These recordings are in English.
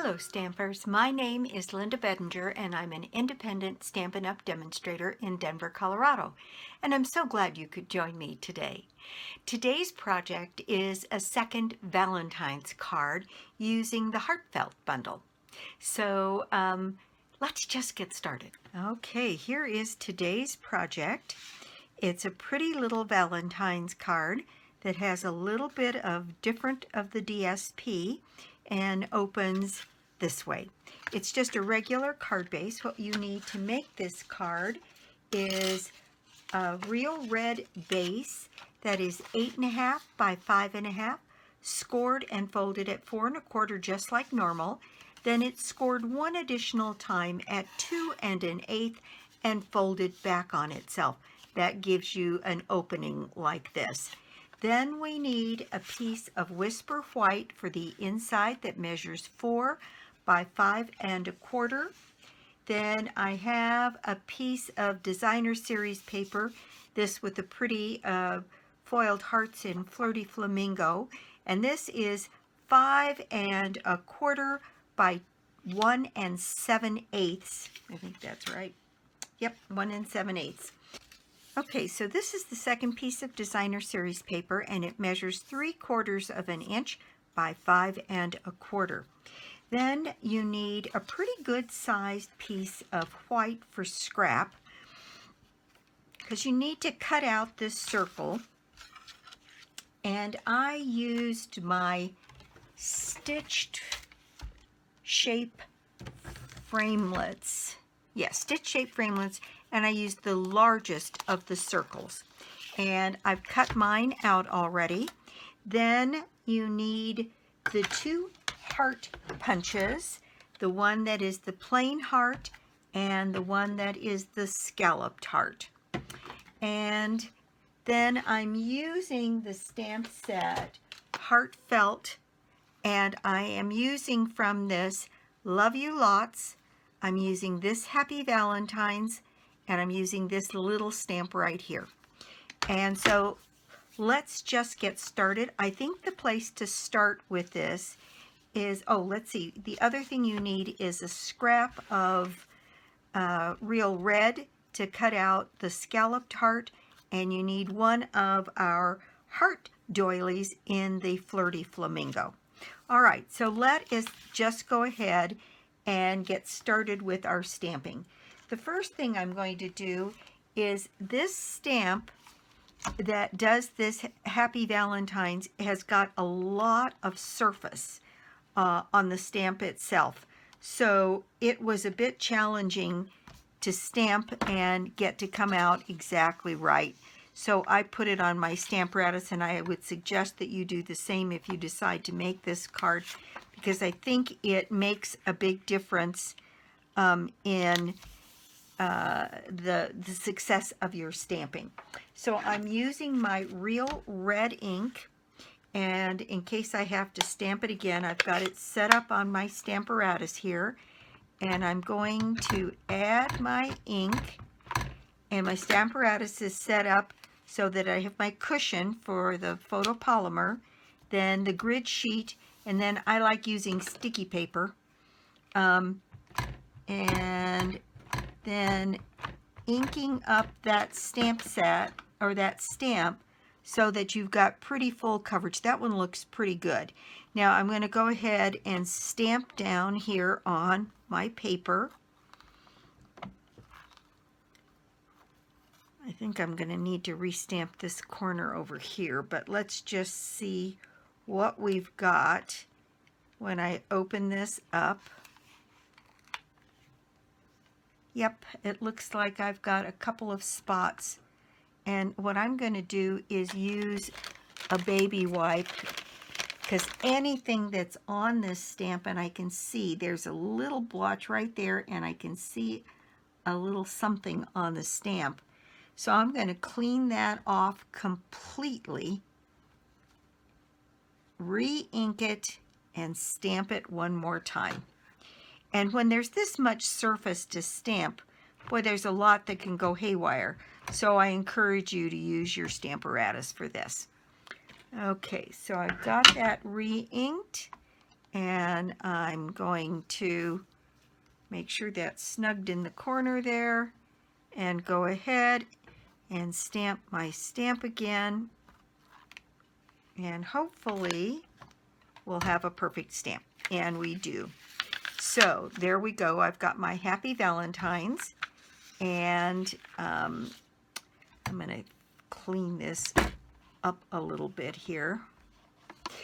Hello Stampers, my name is Linda Bedinger and I'm an independent Stampin' Up! Demonstrator in Denver, Colorado. And I'm so glad you could join me today. Today's project is a second Valentine's card using the Heartfelt bundle. So let's just get started. Okay, here is today's project. It's a pretty little Valentine's card that has a little bit of different of the DSP and opens this way. It's just a regular card base. What you need to make this card is a real red base that is 8.5 by 5.5, scored and folded at 4 1/4 just like normal. Then it's scored one additional time at 2 1/8 and folded back on itself. That gives you an opening like this. Then we need a piece of Whisper White for the inside that measures 4 by 5 1/4. Then I have a piece of Designer Series paper, this with the pretty foiled hearts in Flirty Flamingo. And this is 5 1/4 by 1 7/8. I think that's right. Yep, 1 7/8. Okay, so this is the second piece of Designer Series paper, and it measures 3/4 of an inch by 5 1/4. Then you need a pretty good sized piece of white for scrap, because you need to cut out this circle. And I used my stitched shape framelits. Yes, stitch shape framelits, and I used the largest of the circles. And I've cut mine out already. Then you need the 2 heart punches, the one that is the plain heart and the one that is the scalloped heart. And then I'm using the stamp set Heartfelt, and I am using from this Love You Lots. I'm using this Happy Valentine's, and I'm using this little stamp right here. And so let's just get started. I think the place to start with this is, let's see, the other thing you need is a scrap of real red to cut out the scalloped heart, and you need one of our heart doilies in the Flirty Flamingo. All right, so let us just go ahead and get started with our stamping. The first thing I'm going to do is this stamp that does this Happy Valentine's has got a lot of surface on the stamp itself. So it was a bit challenging to stamp and get to come out exactly right. So I put it on my Stamparatus, and I would suggest that you do the same if you decide to make this card, because I think it makes a big difference in the success of your stamping. So I'm using my real red ink, and in case I have to stamp it again, I've got it set up on my Stamparatus here, and I'm going to add my ink, and my Stamparatus is set up so that I have my cushion for the photopolymer, then the grid sheet, and then I like using sticky paper, and then inking up that stamp set, or that stamp, so that you've got pretty full coverage. That one looks pretty good. Now I'm going to go ahead and stamp down here on my paper. I think I'm going to need to restamp this corner over here, but let's just see what we've got when I open this up. Yep, it looks like I've got a couple of spots, and what I'm going to do is use a baby wipe, because anything that's on this stamp, and I can see there's a little blotch right there, and I can see a little something on the stamp. So I'm going to clean that off completely, re-ink it, and stamp it one more time. And when there's this much surface to stamp, boy, there's a lot that can go haywire. So I encourage you to use your Stamparatus for this. Okay, so I've got that re-inked, and I'm going to make sure that's snugged in the corner there, and go ahead and stamp my stamp again, and hopefully we'll have a perfect stamp, and we do. So there we go. I've got my Happy Valentines, and I'm going to clean this up a little bit here.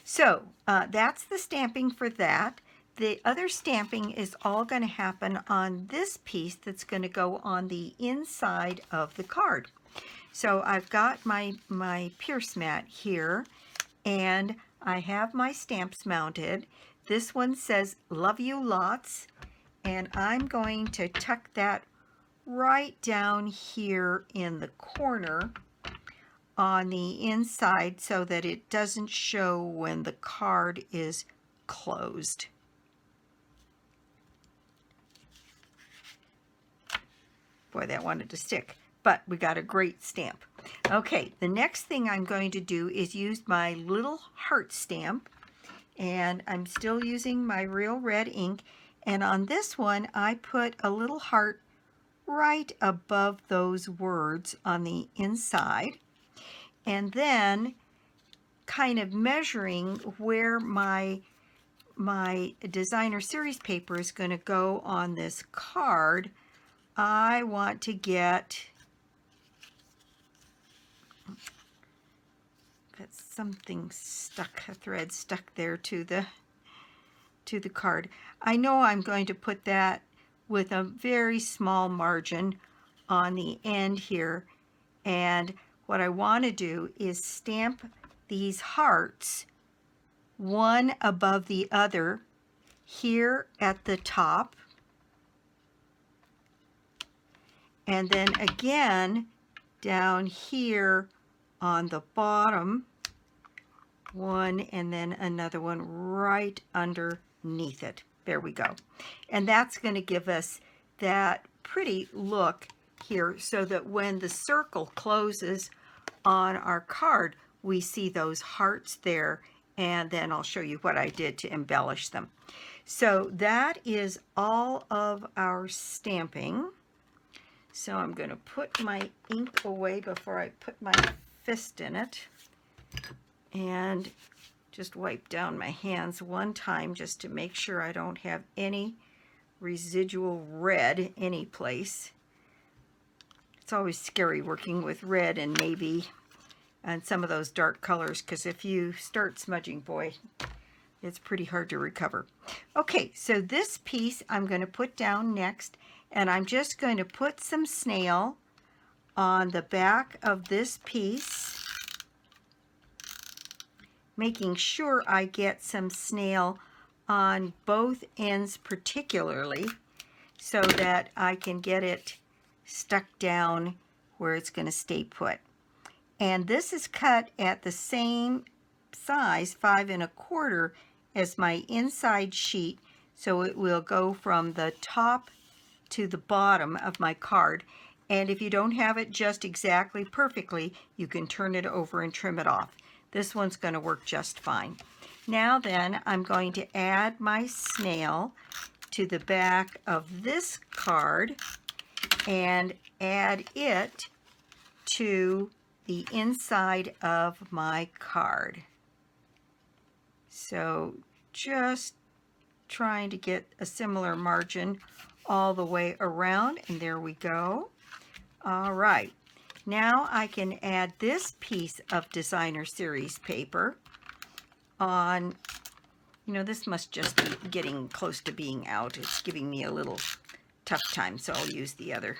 So that's the stamping for that. The other stamping is all going to happen on this piece that's going to go on the inside of the card. So I've got my pierce mat here, and I have my stamps mounted. This one says "Love You Lots," and I'm going to tuck that right down here in the corner on the inside so that it doesn't show when the card is closed. Boy, that wanted to stick, but we got a great stamp. Okay, the next thing I'm going to do is use my little heart stamp, and I'm still using my Real Red ink, and on this one I put a little heart right above those words on the inside, and then kind of measuring where my designer series paper is going to go on this card. I want to get, got something stuck, a thread stuck there to the card. I know I'm going to put that with a very small margin on the end here, and what I want to do is stamp these hearts one above the other here at the top, and then again down here on the bottom, one, and then another one right underneath it. There we go. And that's going to give us that pretty look here, so that when the circle closes on our card, we see those hearts there, and then I'll show you what I did to embellish them. So that is all of our stamping. So I'm going to put my ink away before I put my fist in it, and just wipe down my hands one time just to make sure I don't have any residual red any place. It's always scary working with red and navy and some of those dark colors, because if you start smudging, boy, it's pretty hard to recover. Okay, so this piece I'm going to put down next, and I'm just going to put some snail on the back of this piece, making sure I get some snail on both ends particularly, so that I can get it stuck down where it's going to stay put. And this is cut at the same size, 5 1/4, as my inside sheet, so it will go from the top to the bottom of my card. And if you don't have it just exactly perfectly, you can turn it over and trim it off. This one's going to work just fine. Now then, I'm going to add my snail to the back of this card and add it to the inside of my card. So just trying to get a similar margin all the way around, and there we go. All right, now I can add this piece of designer series paper on. You know, this must just be getting close to being out. It's giving me a little tough time, so I'll use the other.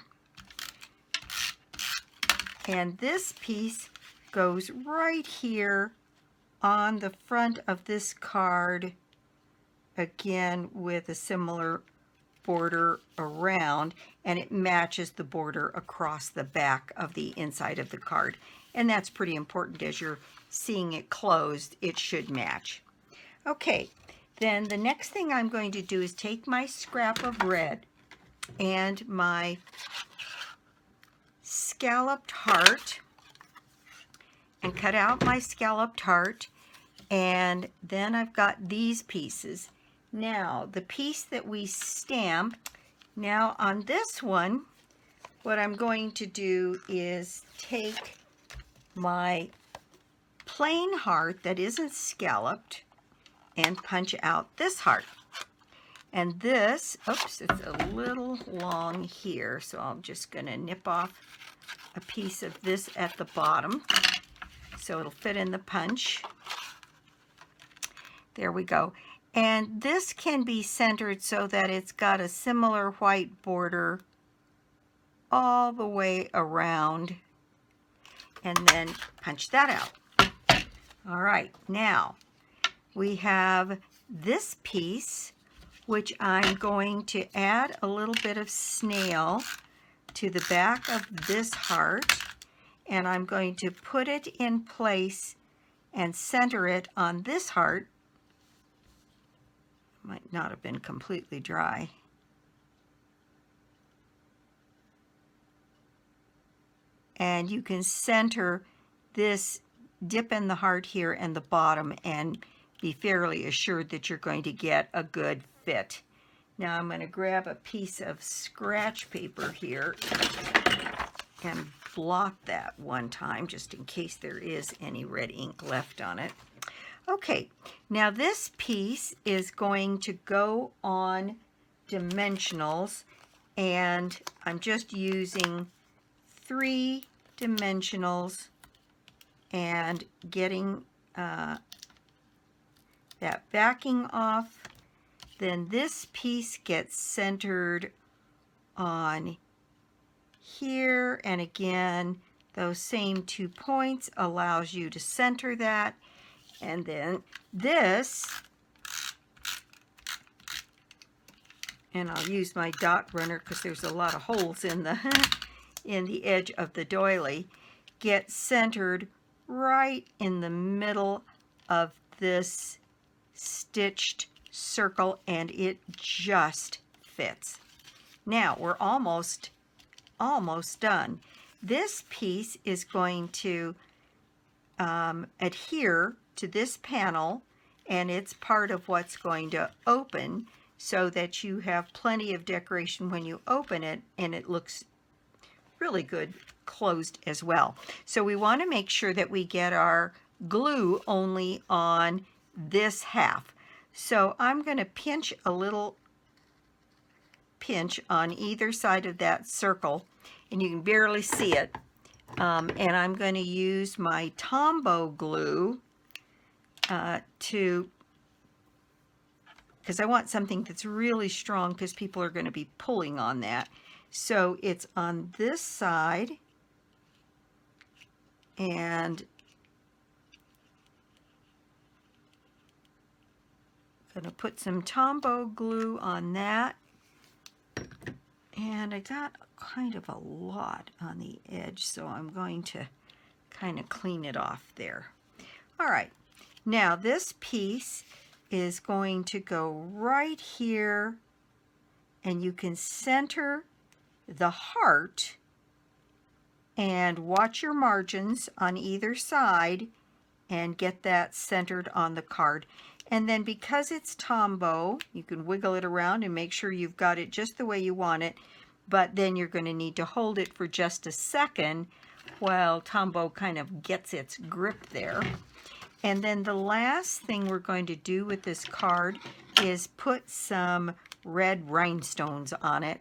And this piece goes right here on the front of this card, again with a similar border around, and it matches the border across the back of the inside of the card. And that's pretty important. As you're seeing it closed, it should match. Okay, then the next thing I'm going to do is take my scrap of red and my scalloped heart and cut out my scalloped heart, And then I've got these pieces. Now, the piece that we stamp, now on this one, what I'm going to do is take my plain heart that isn't scalloped and punch out this heart. And this, oops, it's a little long here, so I'm just going to nip off a piece of this at the bottom so it'll fit in the punch. There we go. And this can be centered so that it's got a similar white border all the way around, and then punch that out. All right, now we have this piece, which I'm going to add a little bit of snail to the back of this heart, and I'm going to put it in place and center it on this heart. Might not have been completely dry. And you can center this dip in the heart here and the bottom and be fairly assured that you're going to get a good fit. Now I'm going to grab a piece of scratch paper here and blot that one time just in case there is any red ink left on it. Okay, now this piece is going to go on dimensionals, and I'm just using 3 dimensionals and getting that backing off. Then this piece gets centered on here, and again those same 2 points allows you to center that. And then this, and I'll use my dot runner because there's a lot of holes in the in the edge of the doily, get centered right in the middle of this stitched circle, and it just fits. Now we're almost done. This piece is going to adhere to this panel, and it's part of what's going to open so that you have plenty of decoration when you open it, and it looks really good closed as well. So we want to make sure that we get our glue only on this half. So I'm going to pinch a little pinch on either side of that circle, and you can barely see it. And I'm going to use my Tombow glue because I want something that's really strong because people are going to be pulling on that. So it's on this side, and I'm going to put some Tombow glue on that. And I got kind of a lot on the edge, so I'm going to kind of clean it off there. All right, now this piece is going to go right here, and you can center the heart and watch your margins on either side and get that centered on the card. And then because it's Tombow, you can wiggle it around and make sure you've got it just the way you want it, but then you're going to need to hold it for just a second while Tombow kind of gets its grip there. And then the last thing we're going to do with this card is put some red rhinestones on it.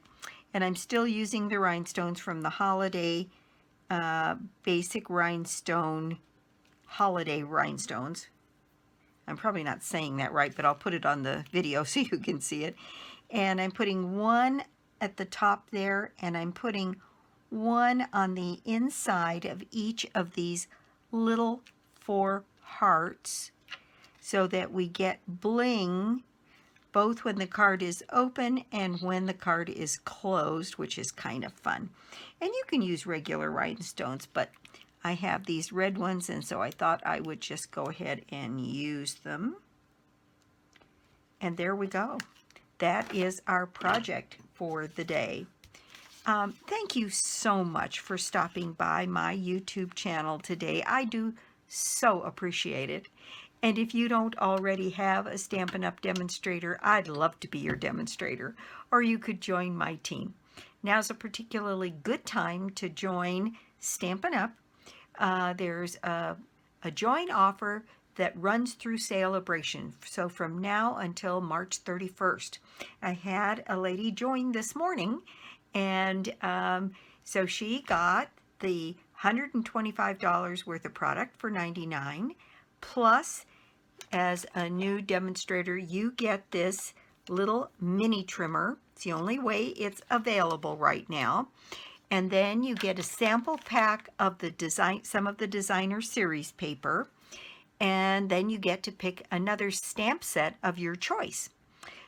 And I'm still using the rhinestones from the Holiday Basic Rhinestone Holiday Rhinestones. I'm probably not saying that right, but I'll put it on the video so you can see it. And I'm putting one at the top there, and I'm putting one on the inside of each of these little 4 hearts so that we get bling both when the card is open and when the card is closed, which is kind of fun. And you can use regular rhinestones, but I have these red ones, and so I thought I would just go ahead and use them. And there we go. That is our project for the day. Thank you so much for stopping by my YouTube channel today. I do so appreciate it. And if you don't already have a Stampin' Up! Demonstrator, I'd love to be your demonstrator, or you could join my team. Now's a particularly good time to join Stampin' Up! There's a join offer that runs through Celebration. So from now until March 31st. I had a lady join this morning, and so she got the $125 worth of product for $99, plus as a new demonstrator, you get this little mini trimmer. It's the only way it's available right now. And then you get a sample pack of the design, some of the designer series paper. And then you get to pick another stamp set of your choice.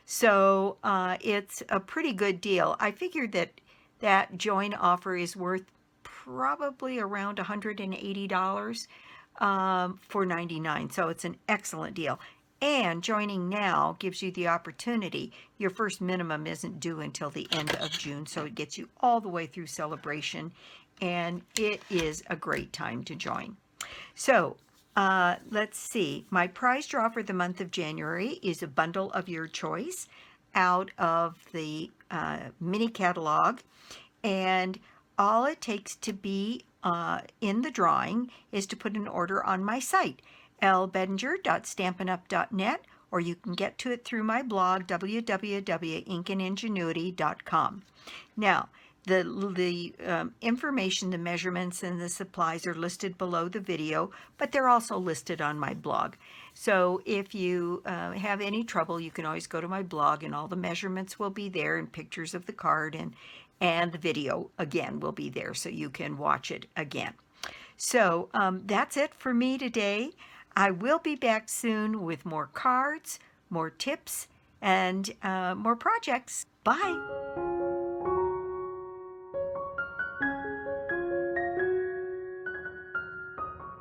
So it's a pretty good deal. I figured that join offer is worth probably around $180 for $99. So it's an excellent deal. And joining now gives you the opportunity. Your first minimum isn't due until the end of June, so it gets you all the way through Celebration, and it is a great time to join. So let's see. My prize draw for the month of January is a bundle of your choice out of the mini catalog, and all it takes to be in the drawing is to put an order on my site, lbedinger.stampinup.net, or you can get to it through my blog, www.inkingenuity.com. Now, the information, the measurements, and the supplies are listed below the video, but they're also listed on my blog. So if you have any trouble, you can always go to my blog, and all the measurements will be there, and pictures of the card, and the video, again, will be there, so you can watch it again. So that's it for me today. I will be back soon with more cards, more tips, and more projects. Bye.